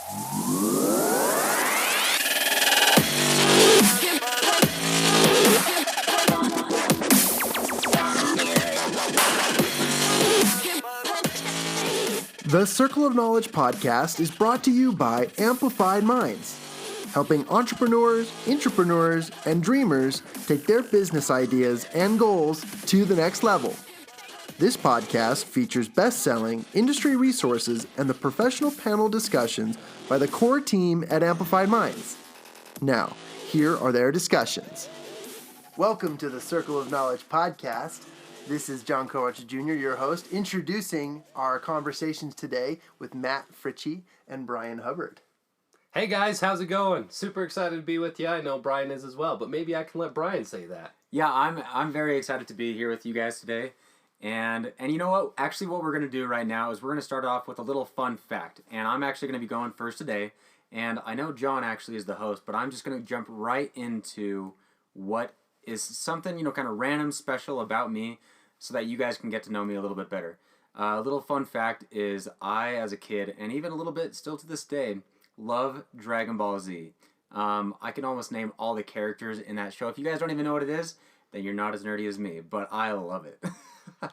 The Circle of Knowledge podcast is brought to you by Amplified Minds, helping entrepreneurs, intrapreneurs, and dreamers take their business ideas and goals to the next level. This podcast features best-selling industry resources and the professional panel discussions by the core team at Amplified Minds. Now, here are their discussions. Welcome to the Circle of Knowledge podcast. This is John Kovach Jr., your host, introducing our conversations today with Matt Fritzsche and Brian Hubbard. Hey guys, how's it going? Super excited to be with you. I know Brian is as well, but maybe I can let Brian say that. Yeah, I'm very excited to be here with you guys today. And you know what? Actually, what we're going to do right now is we're going to start off with a little fun fact. And I'm actually going to be going first today. And I know John actually is the host, but I'm just going to jump right into what is something, kind of random special about me, so that you guys can get to know me a little bit better. A little fun fact is I, as a kid, and even a little bit still to this day, love Dragon Ball Z. I can almost name all the characters in that show. If you guys don't even know what it is, then you're not as nerdy as me, but I love it.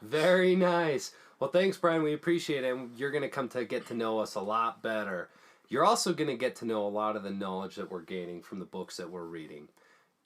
Very nice. Well, thanks, Brian. We appreciate it. And you're going to come to get to know us a lot better. You're also going to get to know a lot of the knowledge that we're gaining from the books that we're reading.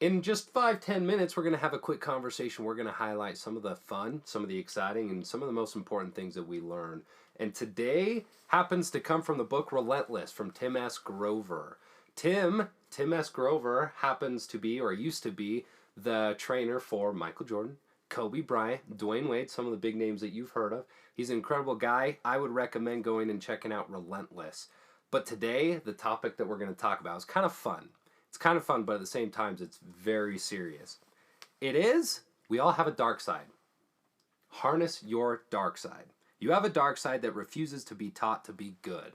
In just 5-10 minutes, we're going to have a quick conversation. We're going to highlight some of the fun, some of the exciting, and some of the most important things that we learn. And today happens to come from the book Relentless from Tim S. Grover. Tim S. Grover happens to be, or used to be, the trainer for Michael Jordan, Kobe Bryant, Dwayne Wade, some of the big names that you've heard of. He's an incredible guy. I would recommend going and checking out Relentless. But today, the topic that we're going to talk about is kind of fun. It's kind of fun, but at the same time, it's very serious. We all have a dark side. Harness your dark side. You have a dark side that refuses to be taught to be good.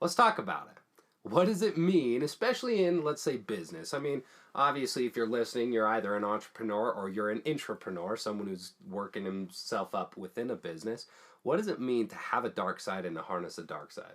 Let's talk about it. What does it mean, especially in, let's say, business? I mean, obviously, if you're listening, you're either an entrepreneur or you're an intrapreneur, someone who's working himself up within a business. What does it mean to have a dark side and to harness a dark side?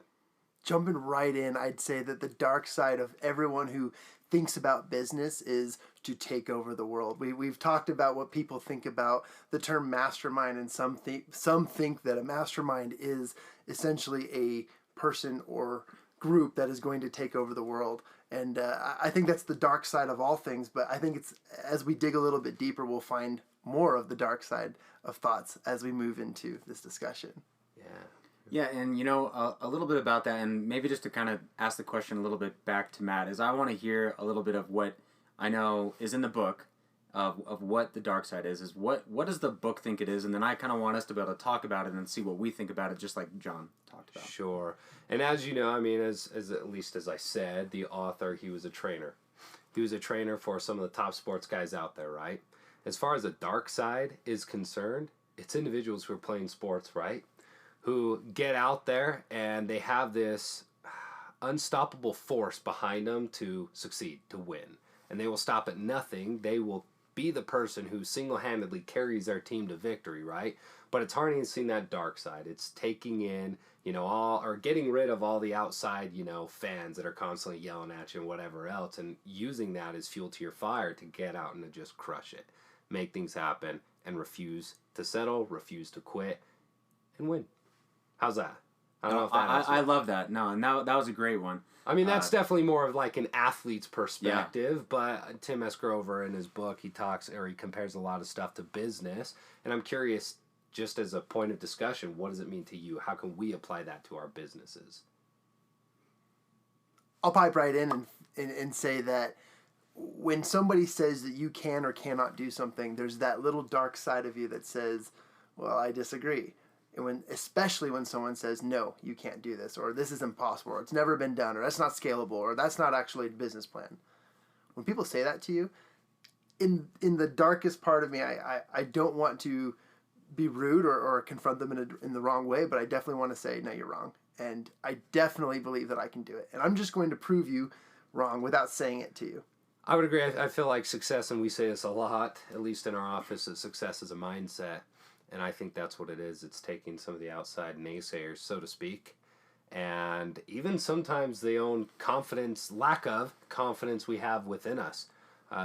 Jumping right in, I'd say that the dark side of everyone who thinks about business is to take over the world. We've talked about what people think about the term mastermind, and some think that a mastermind is essentially a person or group that is going to take over the world. And I think that's the dark side of all things, but I think it's as we dig a little bit deeper, we'll find more of the dark side of thoughts as we move into this discussion. Yeah, and a little bit about that, and maybe just to kind of ask the question a little bit back to Matt, is I want to hear a little bit of what I know is in the book of what the dark side is what does the book think it is, and then I kind of want us to be able to talk about it and see what we think about it, just like John talked about. Sure. And as you know, I mean, as at least as I said, the author, he was a trainer. He was a trainer for some of the top sports guys out there, right? As far as the dark side is concerned, it's individuals who are playing sports, right? Who get out there and they have this unstoppable force behind them to succeed, to win. And they will stop at nothing. They will be the person who single-handedly carries their team to victory, right? But it's harnessing that dark side. It's taking in, getting rid of all the outside, fans that are constantly yelling at you and whatever else, and using that as fuel to your fire to get out and to just crush it, make things happen, and refuse to settle, refuse to quit, and win. How's that? I don't know if that I love that. No, and that was a great one. I mean, that's definitely more of like an athlete's perspective, but Tim S. Grover in his book, he compares a lot of stuff to business, and I'm curious, just as a point of discussion, what does it mean to you? How can we apply that to our businesses? I'll pipe right in and say that when somebody says that you can or cannot do something, there's that little dark side of you that says, well, I disagree. And especially when someone says, no, you can't do this, or this is impossible, or it's never been done, or that's not scalable, or that's not actually a business plan. When people say that to you, in the darkest part of me, I don't want to be rude or confront them in the wrong way, but I definitely want to say, no, you're wrong. And I definitely believe that I can do it. And I'm just going to prove you wrong without saying it to you. I would agree. I feel like success, and we say this a lot, at least in our office, that success is a mindset. And I think that's what it is. It's taking some of the outside naysayers, so to speak, and even sometimes the own confidence, lack of confidence we have within us.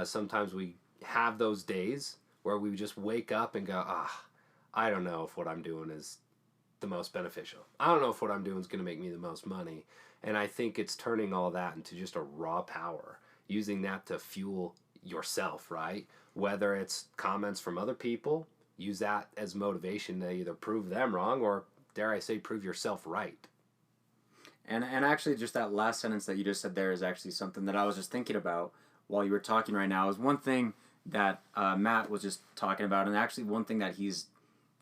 Sometimes we have those days where we just wake up and go, I don't know if what I'm doing is the most beneficial. I don't know if what I'm doing is going to make me the most money. And I think it's turning all that into just a raw power, using that to fuel yourself, right? Whether it's comments from other people, use that as motivation to either prove them wrong or, dare I say, prove yourself right. And actually, just that last sentence that you just said there is actually something that I was just thinking about while you were talking right now. Is one thing that Matt was just talking about, and actually one thing that he's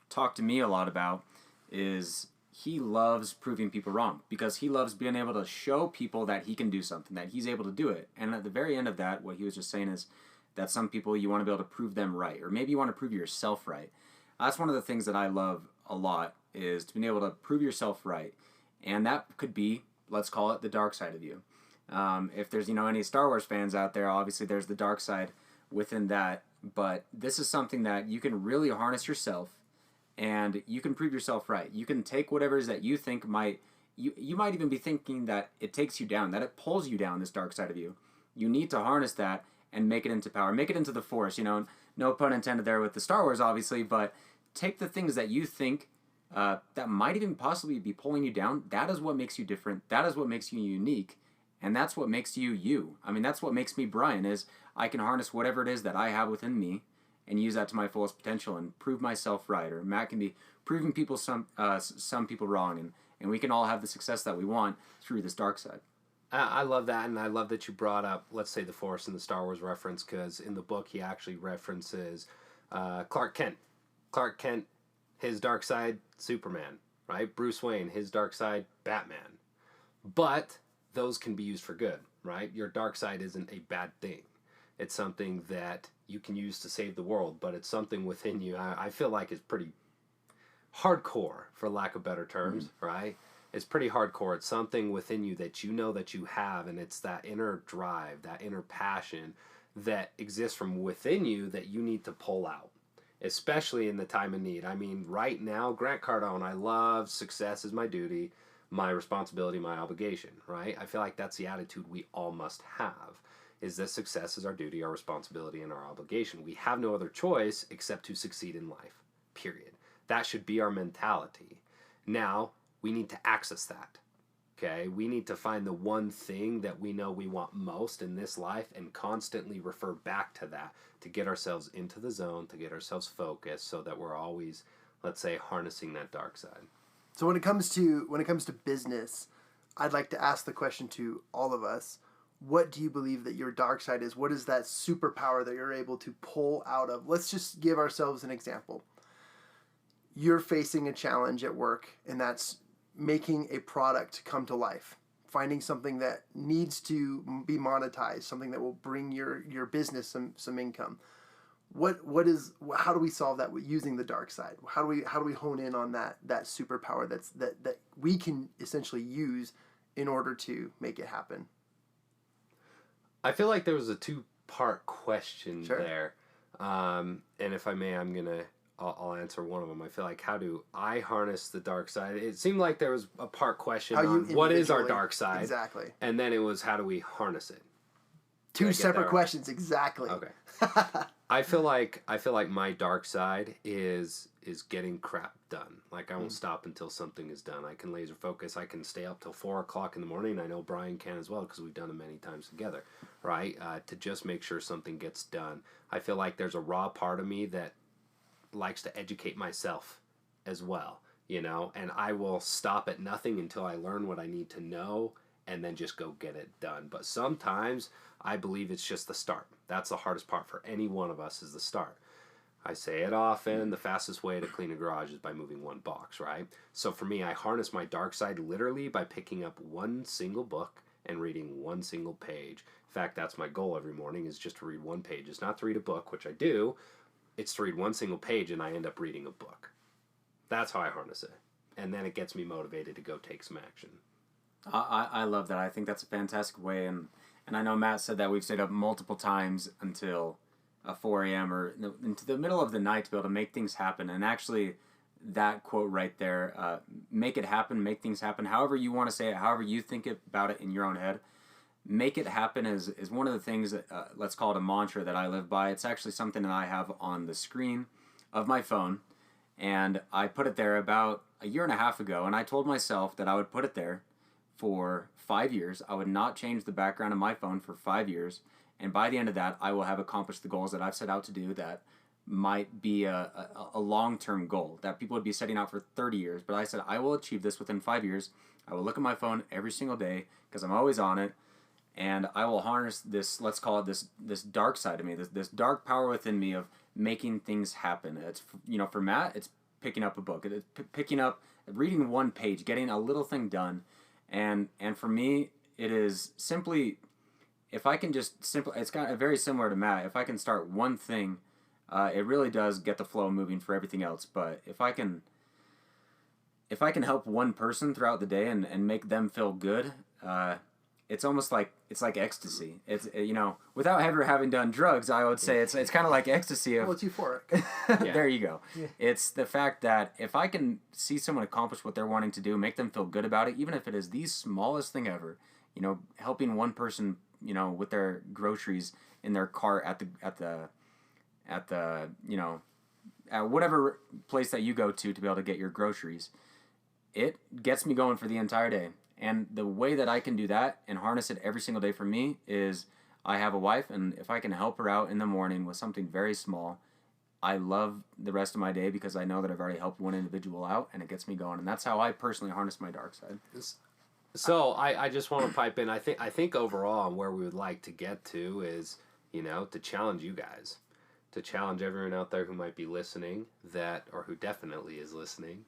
talked to me a lot about is he loves proving people wrong, because he loves being able to show people that he can do something, that he's able to do it. And at the very end of that, what he was just saying is that some people, you want to be able to prove them right, or maybe you want to prove yourself right. That's one of the things that I love a lot, is to be able to prove yourself right. And that could be, let's call it, the dark side of you. If there's any Star Wars fans out there, obviously there's the dark side within that. But this is something that you can really harness yourself, and you can prove yourself right. You can take whatever it is that you think you might even be thinking that it takes you down, that it pulls you down, this dark side of you. You need to harness that and make it into power, make it into the Force. No pun intended there with the Star Wars, obviously, but take the things that you think that might even possibly be pulling you down. That is what makes you different. That is what makes you unique. And that's what makes you you. I mean, that's what makes me Brian, is I can harness whatever it is that I have within me and use that to my fullest potential and prove myself right. Or Matt can be proving people some people wrong, and we can all have the success that we want through this dark side. I love that, and I love that you brought up, let's say, the Force in the Star Wars reference, because in the book he actually references Clark Kent. Clark Kent, his dark side, Superman, right? Bruce Wayne, his dark side, Batman. But those can be used for good, right? Your dark side isn't a bad thing. It's something that you can use to save the world, but it's something within you I feel like is pretty hardcore, for lack of better terms, right? It's pretty hardcore. It's something within you that you know that you have, and it's that inner drive, that inner passion that exists from within you that you need to pull out, especially in the time of need. I mean, right now, Grant Cardone, I love success is my duty, my responsibility, my obligation, right? I feel like that's the attitude we all must have, is that success is our duty, our responsibility, and our obligation. We have no other choice except to succeed in life, period. That should be our mentality. Now, we need to access that, okay? We need to find the one thing that we know we want most in this life and constantly refer back to that to get ourselves into the zone, to get ourselves focused, so that we're always, let's say, harnessing that dark side. So when it comes to business, I'd like to ask the question to all of us: what do you believe that your dark side is? What is that superpower that you're able to pull out of? Let's just give ourselves an example. You're facing a challenge at work, and that's making a product come to life, finding something that needs to be monetized, something that will bring your business some income. How do we solve that using the dark side? How do we hone in on that superpower that we can essentially use in order to make it happen? I feel like there was a two-part question Sure. there. And if I may, I'll answer one of them. I feel like, how do I harness the dark side? It seemed like there was a part question on what is our dark side. Exactly. And then it was, how do we harness it? Two separate questions, exactly. Okay. I feel like my dark side is getting crap done. Like, I won't stop until something is done. I can laser focus. I can stay up till 4 o'clock in the morning. I know Brian can as well, because we've done it many times together, right? To just make sure something gets done. I feel like there's a raw part of me that likes to educate myself as well, and I will stop at nothing until I learn what I need to know, and then just go get it done. But sometimes I believe it's just the start. That's the hardest part for any one of us, is the start. I say it often, the fastest way to clean a garage is by moving one box, right? So for me, I harness my dark side literally by picking up one single book and reading one single page. In fact, that's my goal every morning, is just to read one page. It's not to read a book, which I do. It's to read one single page, and I end up reading a book. That's how I harness it. And then it gets me motivated to go take some action. I love that. I think that's a fantastic way. And I know Matt said that we've stayed up multiple times until 4 a.m. or into the middle of the night to be able to make things happen. And actually, that quote right there. Make it happen, make things happen. However you want to say it, however you think about it in your own head. Make it happen is one of the things that, let's call it a mantra that I live by. It's actually something that I have on the screen of my phone. And I put it there about a year and a half ago. And I told myself that I would put it there for 5 years. I would not change the background of my phone for 5 years. And by the end of that, I will have accomplished the goals that I've set out to do that might be a long-term goal that people would be setting out for 30 years. But I said, I will achieve this within 5 years. I will look at my phone every single day because I'm always on it. And I will harness this, let's call it this dark side of me, this dark power within me of making things happen. It's, for Matt, it's picking up a book. It's reading one page, getting a little thing done. And for me, it is simply, if I can it's kind of very similar to Matt. If I can start one thing, it really does get the flow moving for everything else. But if I can help one person throughout the day and make them feel good, it's almost like ecstasy. It's without ever having done drugs, I would say it's kind of like ecstasy. Well, it's euphoric. There you go. Yeah. It's the fact that if I can see someone accomplish what they're wanting to do, make them feel good about it, even if it is the smallest thing ever. Helping one person, with their groceries in their cart at whatever place that you go to be able to get your groceries, it gets me going for the entire day. And the way that I can do that and harness it every single day for me is I have a wife, and if I can help her out in the morning with something very small, I love the rest of my day because I know that I've already helped one individual out, and it gets me going. And that's how I personally harness my dark side. So I just want to pipe in. I think overall where we would like to get to is, to challenge you guys, to challenge everyone out there who might be listening or who definitely is listening,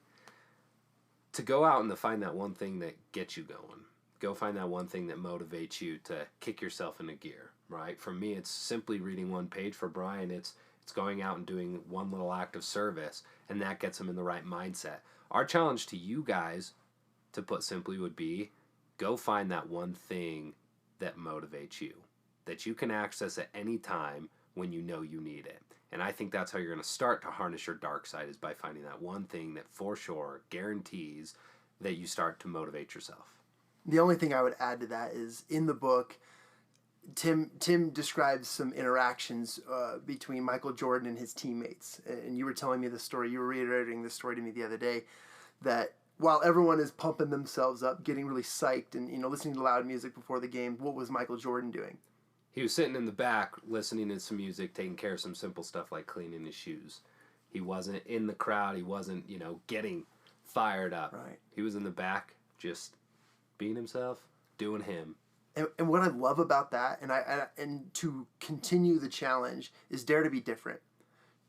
to go out and to find that one thing that gets you going. Go find that one thing that motivates you to kick yourself into gear, right? For me, it's simply reading one page. For Brian, it's going out and doing one little act of service, and that gets him in the right mindset. Our challenge to you guys, to put simply, would be go find that one thing that motivates you, that you can access at any time when you know you need it. And I think that's how you're going to start to harness your dark side, is by finding that one thing that for sure guarantees that you start to motivate yourself. The only thing I would add to that is in the book, Tim describes some interactions between Michael Jordan and his teammates. And you were telling me the story, you were reiterating the story to me the other day, that while everyone is pumping themselves up, getting really psyched and listening to loud music before the game, what was Michael Jordan doing? He was sitting in the back listening to some music, taking care of some simple stuff like cleaning his shoes. He wasn't in the crowd. He wasn't, getting fired up. Right. He was in the back just being himself, doing him. And what I love about that, and to continue the challenge, is dare to be different.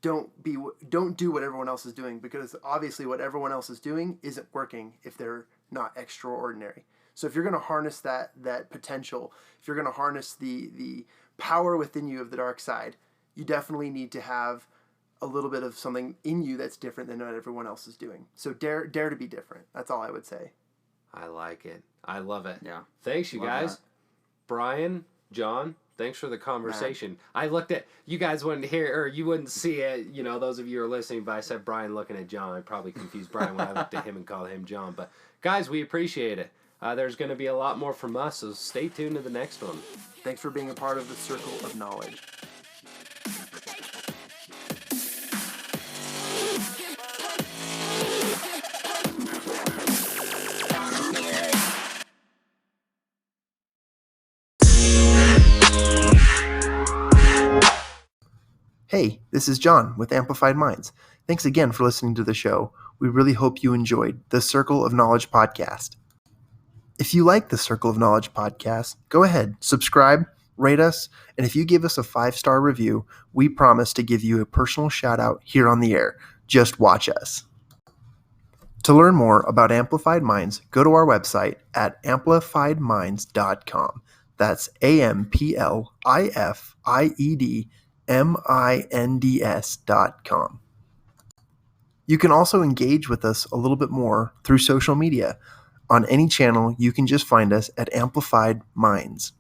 Don't do what everyone else is doing, because obviously what everyone else is doing isn't working if they're not extraordinary. So if you're going to harness that potential, if you're going to harness the power within you of the dark side, you definitely need to have a little bit of something in you that's different than what everyone else is doing. So dare to be different. That's all I would say. I like it. I love it. Yeah. Thanks, you guys. That. Brian, John, thanks for the conversation. I looked at, you guys wouldn't hear, or you wouldn't see it, those of you who are listening, but I said Brian looking at John. I probably confused Brian when I looked at him and called him John. But guys, we appreciate it. There's going to be a lot more from us, so stay tuned to the next one. Thanks for being a part of the Circle of Knowledge. Hey, this is John with Amplified Minds. Thanks again for listening to the show. We really hope you enjoyed the Circle of Knowledge podcast. If you like the Circle of Knowledge podcast, go ahead, subscribe, rate us, and if you give us a 5-star review, we promise to give you a personal shout out here on the air. Just watch us. To learn more about Amplified Minds, go to our website at amplifiedminds.com. That's AMPLIFIEDMINDS.com. You can also engage with us a little bit more through social media. On any channel, you can just find us at Amplified Minds.